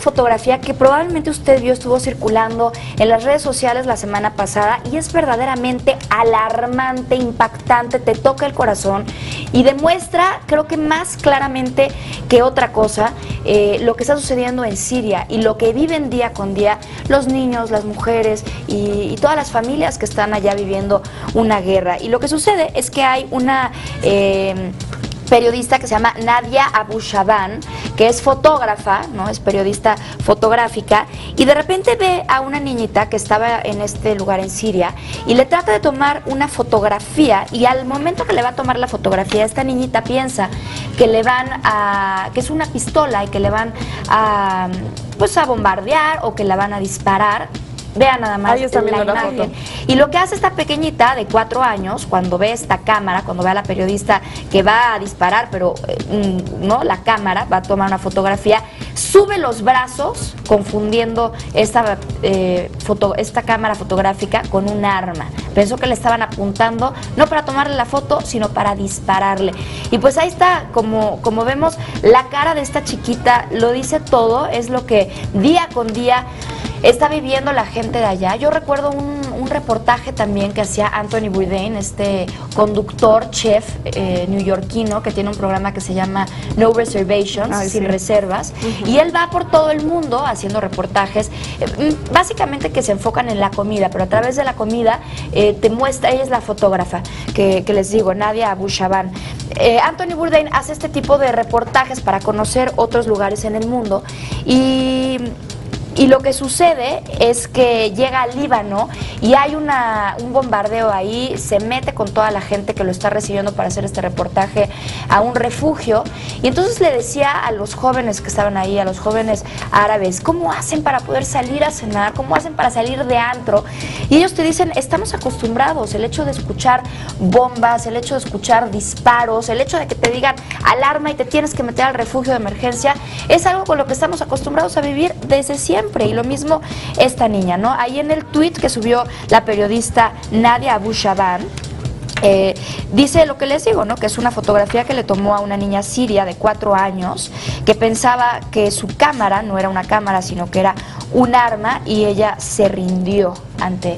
fotografía que probablemente usted vio, estuvo circulando en las redes sociales la semana pasada y es verdaderamente alarmante, impactante, te toca el corazón y demuestra, creo que más claramente que otra cosa, lo que está sucediendo en Siria y lo que viven día con día los niños, las mujeres y todas las familias que están allá viviendo una guerra. Y lo que sucede es que hay una periodista que se llama Nadia Abu Shaban, que es fotógrafa, ¿no? Es periodista fotográfica, y de repente ve a una niñita que estaba en este lugar en Siria y le trata de tomar una fotografía, y al momento que le va a tomar la fotografía, esta niñita piensa que que es una pistola y que le van a, pues, a bombardear o que la van a disparar. Vean nada más ahí están viendo la la imagen. foto. Y lo que hace esta pequeñita de 4 años, cuando ve esta cámara, cuando ve a la periodista que va a disparar, pero no, la cámara va a tomar una fotografía, sube los brazos, confundiendo esta cámara fotográfica con un arma. Pensó que le estaban apuntando, no para tomarle la foto, sino para dispararle. Y pues ahí está, como vemos, la cara de esta chiquita lo dice todo, es lo que día con día está viviendo la gente de allá. Yo recuerdo un reportaje también que hacía Anthony Bourdain, este conductor, chef neoyorquino, que tiene un programa que se llama No Reservations, sin reservas, y él va por todo el mundo haciendo reportajes, básicamente que se enfocan en la comida, pero a través de la comida te muestra, ella es la fotógrafa que les digo, Nadia Abu Shaban. Anthony Bourdain hace este tipo de reportajes para conocer otros lugares en el mundo y lo que sucede es que llega al Líbano y hay un bombardeo ahí, se mete con toda la gente que lo está recibiendo para hacer este reportaje a un refugio, y entonces le decía a los jóvenes que estaban ahí, a los jóvenes árabes, ¿cómo hacen para poder salir a cenar? ¿Cómo hacen para salir de antro? Y ellos te dicen, estamos acostumbrados, el hecho de escuchar bombas, el hecho de escuchar disparos, el hecho de que te digan alarma y te tienes que meter al refugio de emergencia, es algo con lo que estamos acostumbrados a vivir desde siempre. Y lo mismo esta niña, ¿no? Ahí en el tweet que subió la periodista Nadia Abu Shaban, dice lo que les digo, ¿no? Que es una fotografía que le tomó a una niña siria de 4 años que pensaba que su cámara no era una cámara, sino que era un arma, y ella se rindió ante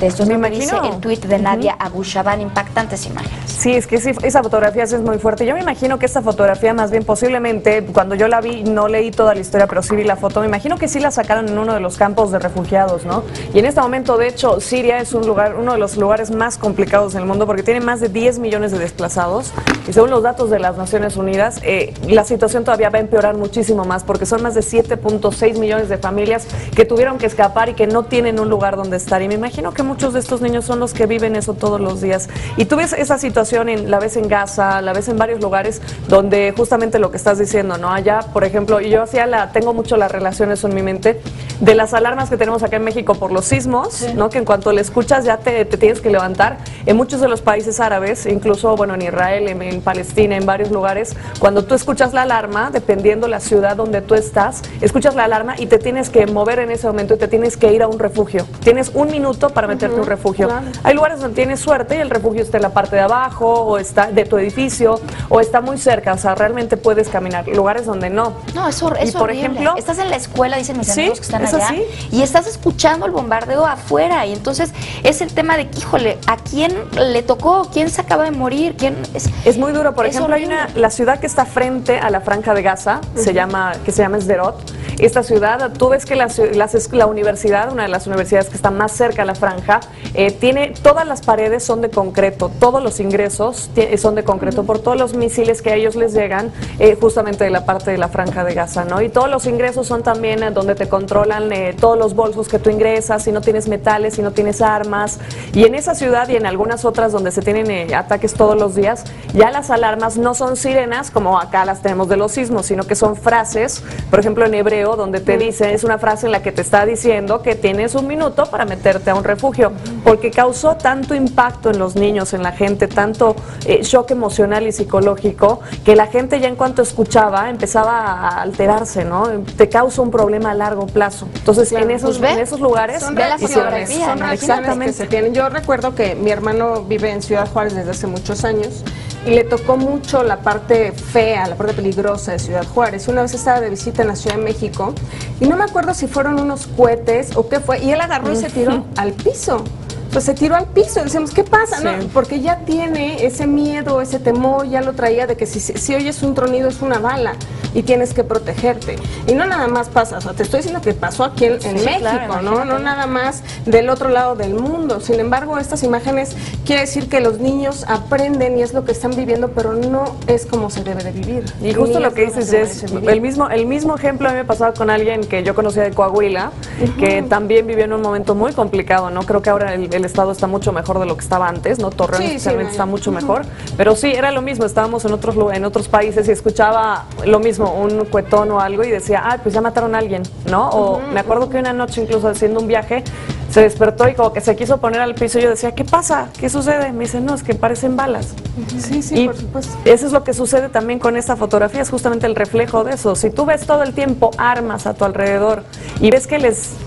esto. Me dice el tuit de Nadia Abu Shaban, impactantes imágenes. Sí, es que sí, esa fotografía es muy fuerte. Yo me imagino que esta fotografía, más bien posiblemente, cuando yo la vi, no leí toda la historia, pero sí vi la foto, me imagino que sí la sacaron en uno de los campos de refugiados, ¿no? Y en este momento, de hecho, Siria es uno de los lugares más complicados del mundo porque tiene más de 10 millones de desplazados, y según los datos de las Naciones Unidas, la situación todavía va a empeorar muchísimo más porque son más de 7.6 millones de familias que tuvieron que escapar y que no tienen un lugar donde estar, y me imagino que muchos de estos niños son los que viven eso todos los días. Y tú ves esa situación, la ves en Gaza, la ves en varios lugares donde justamente lo que estás diciendo, ¿no? Allá, por ejemplo, y yo tengo mucho las relaciones en mi mente de las alarmas que tenemos acá en México por los sismos, ¿no? Que en cuanto le escuchas ya te tienes que levantar. En muchos de los países árabes, incluso, bueno, en Israel, en Palestina, en varios lugares, cuando tú escuchas la alarma, dependiendo la ciudad donde tú estás, escuchas la alarma y te tienes que mover en ese momento y te tienes que ir a un refugio. Tienes 1 minuto para meterte a un refugio. Claro. Hay lugares donde tienes suerte y el refugio está en la parte de abajo, o está de tu edificio, o está muy cerca, o sea, realmente puedes caminar. Lugares donde no. No, es horrible. Por ejemplo, estás en la escuela, dicen mis amigos que están allá, así, y estás escuchando el bombardeo afuera, y entonces es el tema de que, híjole, ¿a quién le tocó? ¿Quién se acaba de morir? ¿Quién es muy duro. Por ejemplo, hay la ciudad que está frente a la Franja de Gaza, que se llama Sderot. Esta ciudad, tú ves que la universidad, una de las universidades que está más cerca a la franja, tiene, todas las paredes son de concreto, todos los ingresos son de concreto por todos los misiles que a ellos les llegan justamente de la parte de la Franja de Gaza, ¿no? Y todos los ingresos son también donde te controlan todos los bolsos que tú ingresas, si no tienes metales, si no tienes armas. Y en esa ciudad y en algunas otras donde se tienen ataques todos los días, ya las alarmas no son sirenas como acá las tenemos de los sismos, sino que son frases, por ejemplo en hebreo, donde te dice, es una frase en la que te está diciendo que tienes 1 minuto para meterte a un refugio, porque causó tanto impacto en los niños, en la gente, tanto shock emocional y psicológico, que la gente ya en cuanto escuchaba empezaba a alterarse, ¿no? Te causa un problema a largo plazo. Entonces, claro, en esos lugares son reacciones que se tienen. Yo recuerdo que mi hermano vive en Ciudad Juárez desde hace muchos años, y le tocó mucho la parte fea, la parte peligrosa de Ciudad Juárez. Una vez estaba de visita en la Ciudad de México y no me acuerdo si fueron unos cohetes o qué fue, y él agarró y se tiró al piso. Pues se tiró al piso y decimos, ¿qué pasa? Sí. No, porque ya tiene ese miedo, ese temor, ya lo traía de que si oyes un tronido es una bala y tienes que protegerte. Y no nada más pasa, o sea, te estoy diciendo que pasó aquí en México, claro, no nada más del otro lado del mundo. Sin embargo, estas imágenes quiere decir que los niños aprenden y es lo que están viviendo, pero no es como se debe de vivir. Y justo lo que dices es, el mismo ejemplo a mí me pasaba con alguien que yo conocía de Coahuila, que también vivió en un momento muy complicado, ¿no? Creo que ahora el estado está mucho mejor de lo que estaba antes, ¿no? Torreón especialmente está mucho mejor, pero sí, era lo mismo, estábamos en otros países y escuchaba lo mismo, un cuetón o algo y decía, pues ya mataron a alguien, ¿no? O me acuerdo que una noche incluso haciendo un viaje, se despertó y como que se quiso poner al piso y yo decía, ¿qué pasa? ¿Qué sucede? Me dice, no, es que parecen balas. Sí, y por supuesto. Eso es lo que sucede también con esta fotografía, es justamente el reflejo de eso. Si tú ves todo el tiempo armas a tu alrededor y ves que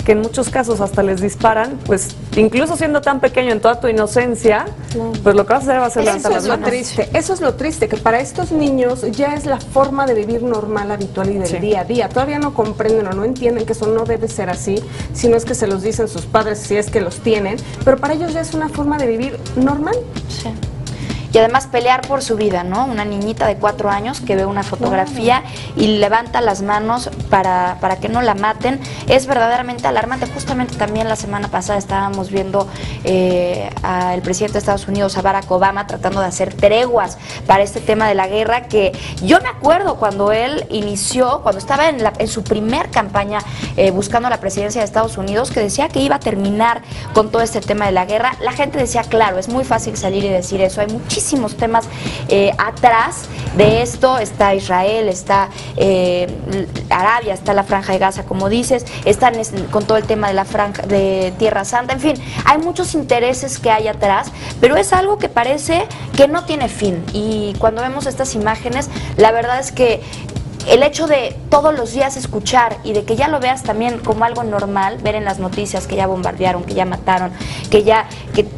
en muchos casos hasta les disparan, pues incluso siendo tan pequeño en toda tu inocencia, pues lo que vas a hacer va a ser levantar las manos. Eso es lo triste, que para estos niños ya es la forma de vivir normal, habitual y del día a día. Todavía no comprenden o no entienden que eso no debe ser así, sino es que se los dicen sus padres, si es que los tienen, pero para ellos ya es una forma de vivir normal. Sí. Y además pelear por su vida, ¿no? Una niñita de 4 años que ve una fotografía y levanta las manos para que no la maten, es verdaderamente alarmante. Justamente también la semana pasada estábamos viendo al presidente de Estados Unidos, a Barack Obama, tratando de hacer treguas para este tema de la guerra, que yo me acuerdo cuando él inició, cuando estaba en su primer campaña buscando la presidencia de Estados Unidos, que decía que iba a terminar con todo este tema de la guerra. La gente decía, claro, es muy fácil salir y decir eso, hay muchísimos temas atrás de esto. Está Israel, está Arabia, está la Franja de Gaza, como dices, están con todo el tema de la Franja de Tierra Santa, en fin, hay muchos intereses que hay atrás, pero es algo que parece que no tiene fin. Y cuando vemos estas imágenes, la verdad es que el hecho de todos los días escuchar y de que ya lo veas también como algo normal, ver en las noticias que ya bombardearon, que ya mataron, que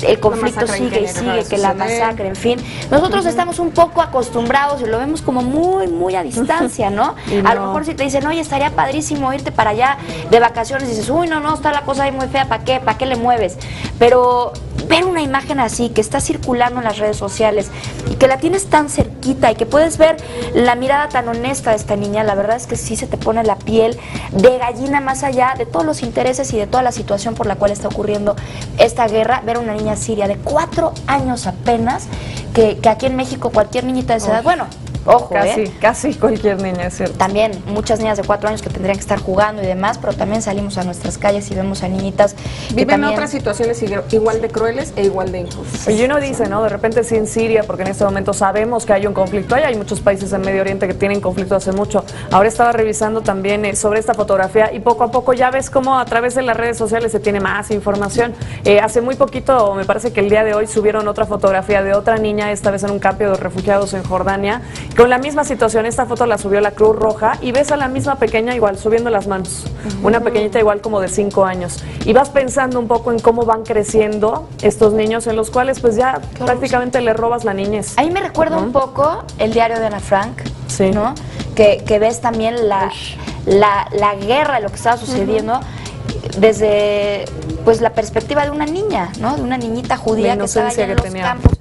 el conflicto sigue y sigue, que la masacre, en fin, nosotros estamos un poco acostumbrados y lo vemos como muy a distancia, ¿no? A lo mejor si te dicen, oye, estaría padrísimo irte para allá de vacaciones, dices, uy, no, está la cosa ahí muy fea, ¿para qué le mueves? Pero ver una imagen así, que está circulando en las redes sociales y que la tienes tan cerquita y que puedes ver la mirada tan honesta de esta niña, la verdad es que sí se te pone la piel de gallina, más allá de todos los intereses y de toda la situación por la cual está ocurriendo esta guerra. Ver a una niña siria de 4 años apenas, que aquí en México cualquier niñita de esa edad, bueno, ojo, casi cualquier niña, es cierto. También muchas niñas de 4 años que tendrían que estar jugando y demás, pero también salimos a nuestras calles y vemos a niñitas que viven también otras situaciones igual de crueles e igual de injustas. Y uno dice, ¿no? De repente sí en Siria, porque en este momento sabemos que hay un conflicto, hay muchos países en Medio Oriente que tienen conflicto hace mucho. Ahora estaba revisando también sobre esta fotografía y poco a poco ya ves cómo a través de las redes sociales se tiene más información. Hace muy poquito, me parece que el día de hoy subieron otra fotografía de otra niña, esta vez en un campo de refugiados en Jordania, con la misma situación. Esta foto la subió la Cruz Roja y ves a la misma pequeña igual subiendo las manos, una pequeñita igual como de 5 años, y vas pensando un poco en cómo van creciendo estos niños en los cuales pues ya prácticamente le robas la niñez. A mí me recuerda un poco el diario de Ana Frank, ¿no? Que ves también la guerra, lo que estaba sucediendo desde pues la perspectiva de una niña, ¿no? De una niñita judía que estaba allá en los campos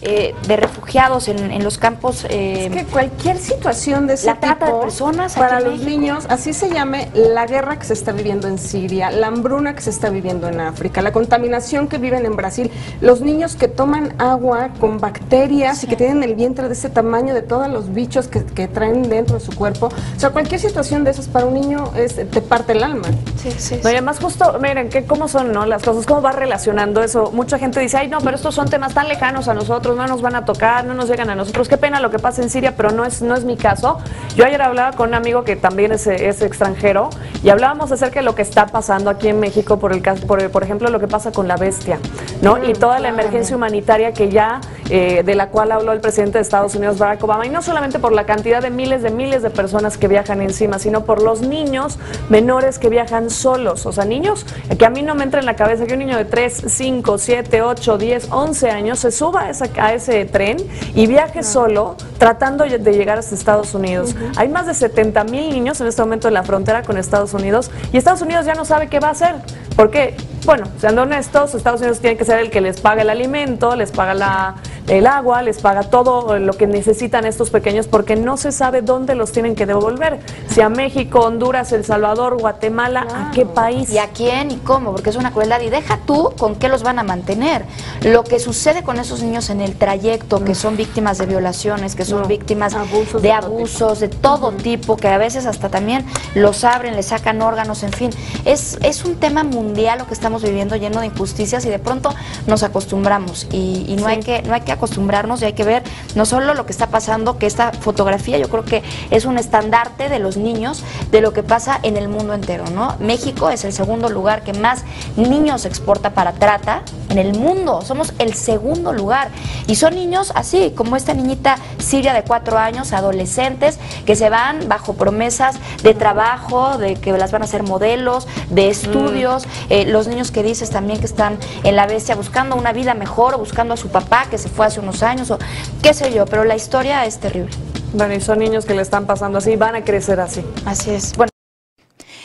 de refugiados, en los campos. Es que cualquier situación de ese tipo, trata de personas para los niños, así se llame la guerra que se está viviendo en Siria, la hambruna que se está viviendo en África, la contaminación que viven en Brasil, los niños que toman agua con bacterias y que tienen el vientre de ese tamaño, de todos los bichos que traen dentro de su cuerpo. O sea, cualquier situación de esas para un niño te parte el alma. No, y además justo, miren, cómo son, ¿no? Las cosas, cómo va relacionando eso. Mucha gente dice, ay, no, pero estos son temas tan lejanos a nosotros, no nos van a tocar, no nos llegan a nosotros, qué pena lo que pasa en Siria, pero no es mi caso. Yo ayer hablaba con un amigo que también es extranjero y hablábamos acerca de lo que está pasando aquí en México por ejemplo, lo que pasa con La Bestia, ¿no? Y toda la emergencia humanitaria que ya de la cual habló el presidente de Estados Unidos, Barack Obama, y no solamente por la cantidad de miles de personas que viajan encima, sino por los niños menores que viajan solos. O sea, niños que a mí no me entra en la cabeza que un niño de 3, 5, 7, 8, 10, 11 años se suba a ese tren y viaje solo tratando de llegar hasta Estados Unidos. Hay más de 70,000 niños en este momento en la frontera con Estados Unidos y Estados Unidos ya no sabe qué va a hacer. Porque, bueno, siendo honestos, Estados Unidos tiene que ser el que les paga el alimento, les paga el agua, les paga todo lo que necesitan estos pequeños, porque no se sabe dónde los tienen que devolver. Si a México, Honduras, El Salvador, Guatemala, ¿a qué país? ¿Y a quién y cómo? Porque es una crueldad. Y deja tú con qué los van a mantener. Lo que sucede con esos niños en el trayecto, que son víctimas de violaciones, que son víctimas de abusos de todo tipo, que a veces hasta también los abren, les sacan órganos, en fin. Es un tema mundial lo que estamos viviendo, lleno de injusticias, y de pronto nos acostumbramos. Y no hay que acostumbrarnos, y hay que ver no solo lo que está pasando, que esta fotografía yo creo que es un estandarte de los niños, de lo que pasa en el mundo entero, ¿no? México es el segundo lugar que más niños exporta para trata en el mundo. Somos el segundo lugar. Y son niños así, como esta niñita siria de 4 años, adolescentes, que se van bajo promesas de trabajo, de que las van a hacer modelos, de estudios. Los niños que dices también que están en la bestia buscando una vida mejor, o buscando a su papá que se fue hace unos años, o qué sé yo, pero la historia es terrible. Bueno, y son niños que le están pasando así, van a crecer así. Así es. Bueno.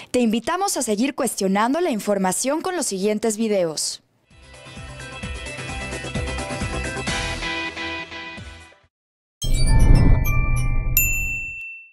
Te invitamos a seguir cuestionando la información con los siguientes videos.